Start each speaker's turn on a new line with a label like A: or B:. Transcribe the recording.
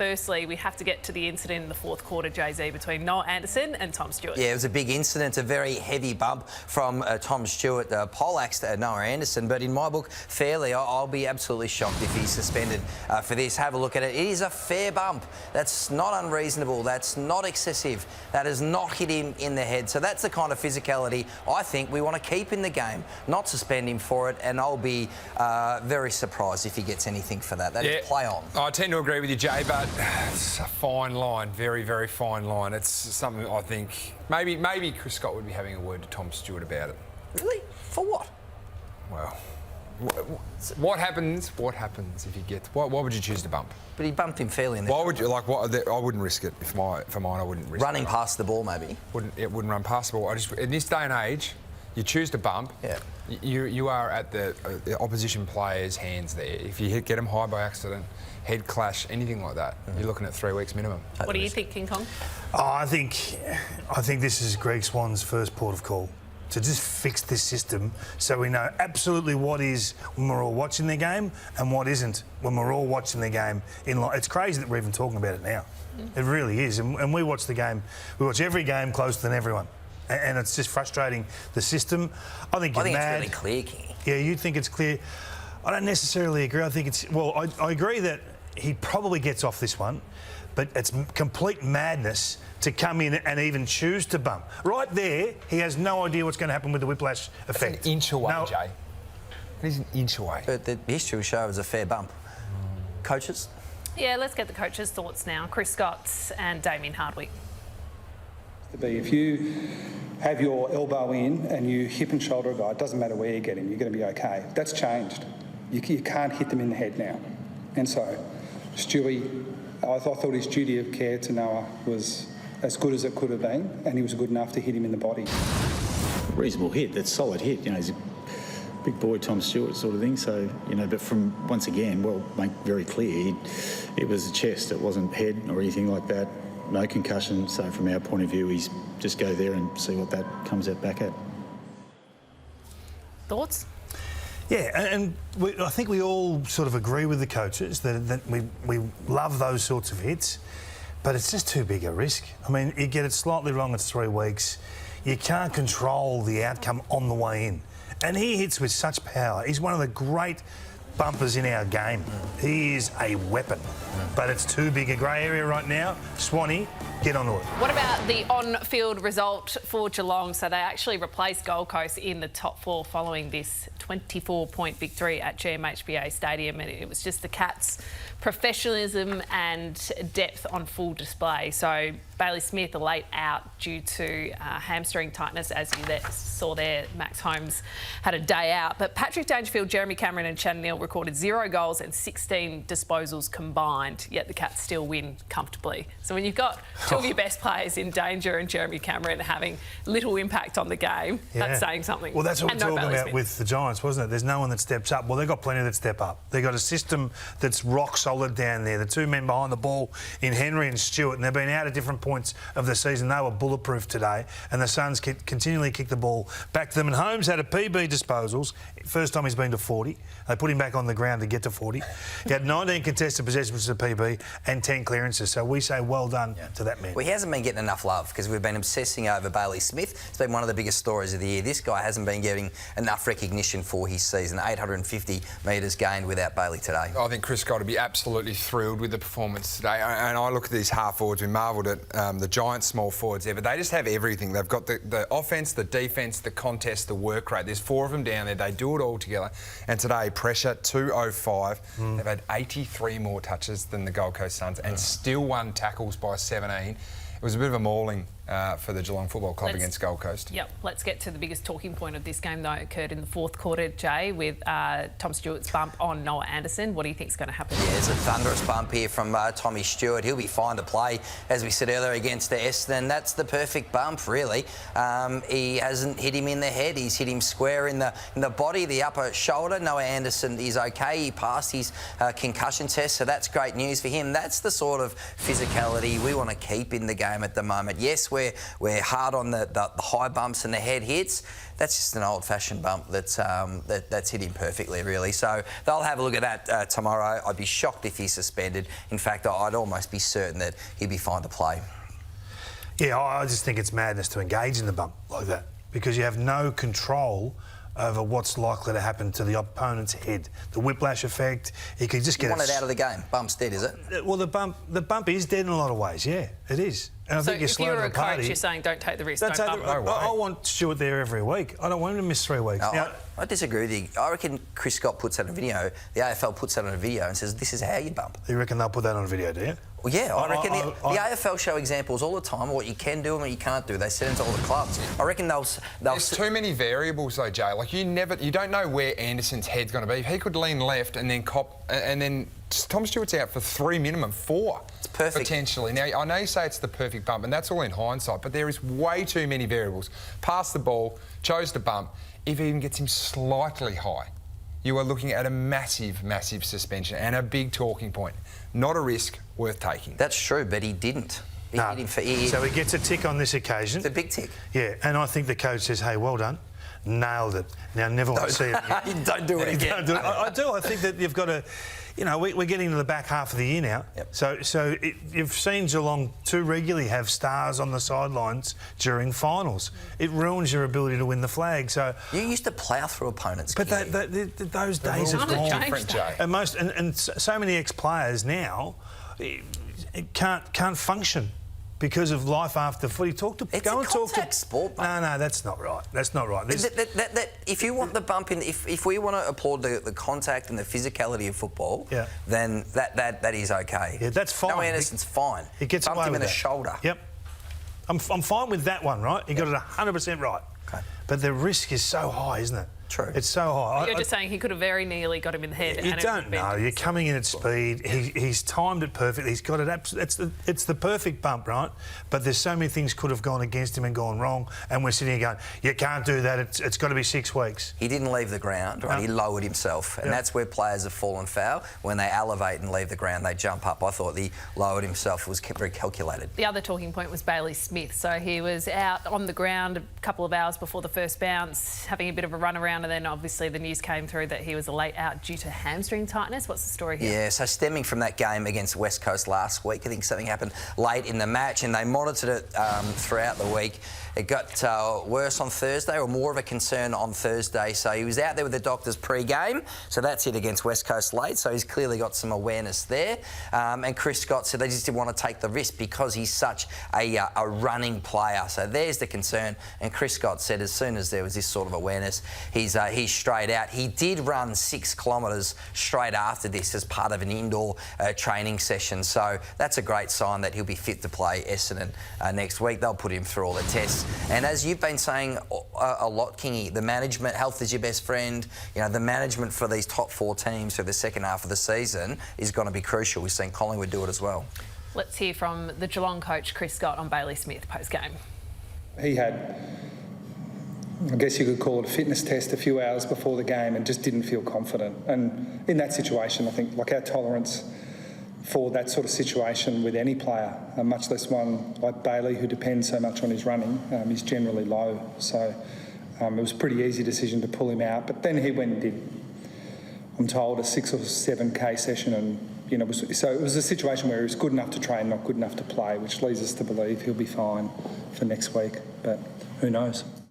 A: firstly, we have to get to the incident in the fourth quarter, Jay-Z, between Noah Anderson and Tom Stewart.
B: Yeah, it was a big incident, a very heavy bump from Tom Stewart, poleaxed Noah Anderson. But in my book, fairly, I'll be absolutely shocked if he's suspended for this. Have a look at it. It is a fair bump. That's not unreasonable. That's not excessive. That has not hit him in the head. So that's the kind of physicality I think we want to keep in the game, not suspend him for it. And I'll be very surprised if he gets anything for that. That is play on.
C: I tend to agree with you, Jay, but it's a fine line, very, very fine line. It's something I think maybe Chris Scott would be having a word to Tom Stewart about it.
B: Really? For what?
C: Well, what happens if he gets... Why would you choose to bump?
B: But he bumped him fairly in the...
C: Why would you... Like, I wouldn't risk it. For mine, I wouldn't risk it.
B: Running past the ball, maybe?
C: It wouldn't run past the ball. In this day and age, you choose to bump, you are at the opposition player's hands there. If you get them high by accident, head clash, anything like that, you're looking at 3 weeks minimum.
A: What do you think, King Kong?
D: Oh, I think this is Greg Swan's first port of call, to just fix this system so we know absolutely what is when we're all watching the game and what isn't when we're all watching the game. It's crazy that we're even talking about it now. It really is. And we watch the game, we watch every game closer than everyone. And it's just frustrating, the system. I think it's
B: really clear, King.
D: Yeah, you think it's clear. I don't necessarily agree. I think it's... Well, I agree that he probably gets off this one, but it's complete madness to come in and even choose to bump. Right there, he has no idea what's going to happen with the whiplash effect.
C: That's an inch away, Jay. It is an inch away.
B: But the history will show it was a fair bump. Coaches?
A: Yeah, let's get the coaches' thoughts now. Chris Scott and Damien Hardwick.
E: If you have your elbow in and you hip and shoulder a guy, it doesn't matter where you get him, you're going to be okay. That's changed. You can't hit them in the head now. And so, Stewie, I thought his duty of care to Noah was as good as it could have been, and he was good enough to hit him in the body.
F: Reasonable hit, that's solid hit. You know, he's a big boy, Tom Stewart sort of thing. So, you know, but from, once again, well, make very clear, it was a chest, it wasn't head or anything like that. No concussion, so from our point of view, he's just go there and see what that comes out back at.
A: Thoughts?
D: Yeah, and I think we all sort of agree with the coaches that we love those sorts of hits, but it's just too big a risk. I mean, you get it slightly wrong, it's 3 weeks. You can't control the outcome on the way in. And he hits with such power. He's one of the great bumpers in our game. He is a weapon, but it's too big a grey area right now. Swanee, get onto it.
A: What about the on-field result for Geelong? So they actually replaced Gold Coast in the top 4 following this 24-point victory at GMHBA Stadium, and it was just the Cats' professionalism and depth on full display. So Bailey Smith, a late out due to hamstring tightness, as you saw there. Max Holmes had a day out. But Patrick Dangerfield, Jeremy Cameron and Shannon Neal recorded 0 goals and 16 disposals combined, yet the Cats still win comfortably. So when you've got 2 of your best players in Danger and Jeremy Cameron having little impact on the game, that's saying something.
D: Well, that's what
A: and
D: we're talking about with the Giants, wasn't it? There's no one that steps up. Well, they've got plenty that step up. They've got a system that's rock solid down there. The 2 men behind the ball in Henry and Stewart, and they've been out at different points of the season. They were bulletproof today, and the Suns continually kick the ball back to them. And Holmes had a PB disposals. First time he's been to 40. They put him back on the ground to get to 40. He had 19 contested possessions, which is a PB, and 10 clearances. So we say well done to that man.
B: Well, he hasn't been getting enough love because we've been obsessing over Bailey Smith. It's been one of the biggest stories of the year. This guy hasn't been getting enough recognition for his season. 850 metres gained without Bailey today.
C: I think Chris Scott would be absolutely thrilled with the performance today. And I look at these half forwards, we marvelled at the Giants small forwards there, but they just have everything. They've got the offence, the defence, the contest, the work rate. There's 4 of them down there. They do it all together. And today, pressure, 205. They've had 83 more touches than the Gold Coast Suns and still won tackles by 17. It was a bit of a mauling for the Geelong Football Club against Gold Coast.
A: Yep, let's get to the biggest talking point of this game, though. It occurred in the fourth quarter, Jay, with Tom Stewart's bump on Noah Anderson. What do you think is going to happen?
B: Yeah, it's a thunderous bump here from Tommy Stewart. He'll be fine to play, as we said earlier, against the Essendon. That's the perfect bump, really. He hasn't hit him in the head. He's hit him square in the body, the upper shoulder. Noah Anderson is okay. He passed his concussion test, so that's great news for him. That's the sort of physicality we want to keep in the game at the moment. Yes, where we're hard on the high bumps and the head hits. That's just an old-fashioned bump that's hit him perfectly, really. So they'll have a look at that tomorrow. I'd be shocked if he's suspended. In fact, I'd almost be certain that he'd be fine to play.
D: Yeah, I just think it's madness to engage in the bump like that because you have no control over what's likely to happen to the opponent's head. The whiplash effect, he could just get
B: it out of the game. Bump's dead, is it?
D: Well, the bump is dead in a lot of ways, yeah, it is. And I think you're
A: if
D: slow
A: you're
D: to
A: a
D: the party.
A: coach, you're saying don't take the risk, don't bump.
D: I want Stewart there every week. I don't want him to miss 3 weeks.
B: No,
D: now,
B: I disagree with you. I reckon Chris Scott puts that on a video, the AFL puts that on a video and says, this is how you bump.
D: You reckon they'll put that on a video, do you?
B: Well, yeah, I reckon the AFL show examples all the time of what you can do and what you can't do. They send it to all the clubs. I reckon they'll...
C: There's too many variables though, Jay. Like you don't know where Anderson's head's going to be. He could lean left and then Tom Stewart's out for 3 minimum, 4.
B: It's perfect.
C: Potentially. Now, I know you say it's the perfect bump, and that's all in hindsight, but there is way too many variables. Passed the ball, chose to bump. If he even gets him slightly high, you are looking at a massive, massive suspension and a big talking point. Not a risk worth taking.
B: That's true, but he didn't.
D: So he gets a tick on this occasion.
B: It's a big tick.
D: Yeah, and I think the coach says, hey, well done. Nailed it. Now, never want to see it again.
B: Don't do it again.
D: Don't do it. I do. I think that you've got to... You know, we're getting to the back half of the year now.
B: Yep.
D: So you've seen Geelong too regularly have stars on the sidelines during finals. It ruins your ability to win the flag. So
B: you used to plough through opponents.
D: But those days have gone. And so many ex-players now can't function because of life after footy. Go and talk to
B: sport.
D: No, that's not right. That's not right.
B: If you want the bump in, if we want to applaud the contact and the physicality of football, then that is okay.
D: Yeah, that's fine.
B: No, Anderson's fine.
D: He gets
B: bumped
D: away
B: him
D: with
B: in
D: that.
B: the shoulder.
D: Yep. I'm fine with that one, right? He got it 100% right.
B: Okay.
D: But the risk is so high, isn't it?
B: True.
D: It's so high.
A: You're just saying he could have very nearly got him in the head.
D: You don't know. You're coming in at speed. He's timed it perfect. He's got it. It's the perfect bump, right? But there's so many things could have gone against him and gone wrong. And we're sitting here going, you can't do that. It's got to be 6 weeks.
B: He didn't leave the ground, right? He lowered himself. And that's where players have fallen foul. When they elevate and leave the ground, they jump up. I thought he lowered himself. It was very calculated.
A: The other talking point was Bailey Smith. So he was out on the ground a couple of hours before the first bounce, having a bit of a run around, and then obviously the news came through that he was late out due to hamstring tightness. What's the story here?
B: Yeah, so stemming from that game against West Coast last week, I think something happened late in the match and they monitored it throughout the week. It got worse on Thursday, or more of a concern on Thursday. So he was out there with the doctors pre-game. So that's it against West Coast late. So he's clearly got some awareness there. And Chris Scott said they just didn't want to take the risk because he's such a running player. So there's the concern. And Chris Scott said as soon as there was this sort of awareness, he's straight out. He did run 6 kilometres straight after this as part of an indoor training session. So that's a great sign that he'll be fit to play Essendon next week. They'll put him through all the tests. And as you've been saying a lot, Kingy, the management, health is your best friend. You know, the management for these top 4 teams for the second half of the season is going to be crucial. We've seen Collingwood do it as well.
A: Let's hear from the Geelong coach, Chris Scott, on Bailey Smith post-game.
E: He had, I guess you could call it a fitness test a few hours before the game and just didn't feel confident. And in that situation, I think, like, our tolerance for that sort of situation with any player, much less one like Bailey who depends so much on his running, is generally low. So it was a pretty easy decision to pull him out. But then he went and did, I'm told, a 6 or 7K session, and so it was a situation where he was good enough to train, not good enough to play, which leads us to believe he'll be fine for next week. But who knows?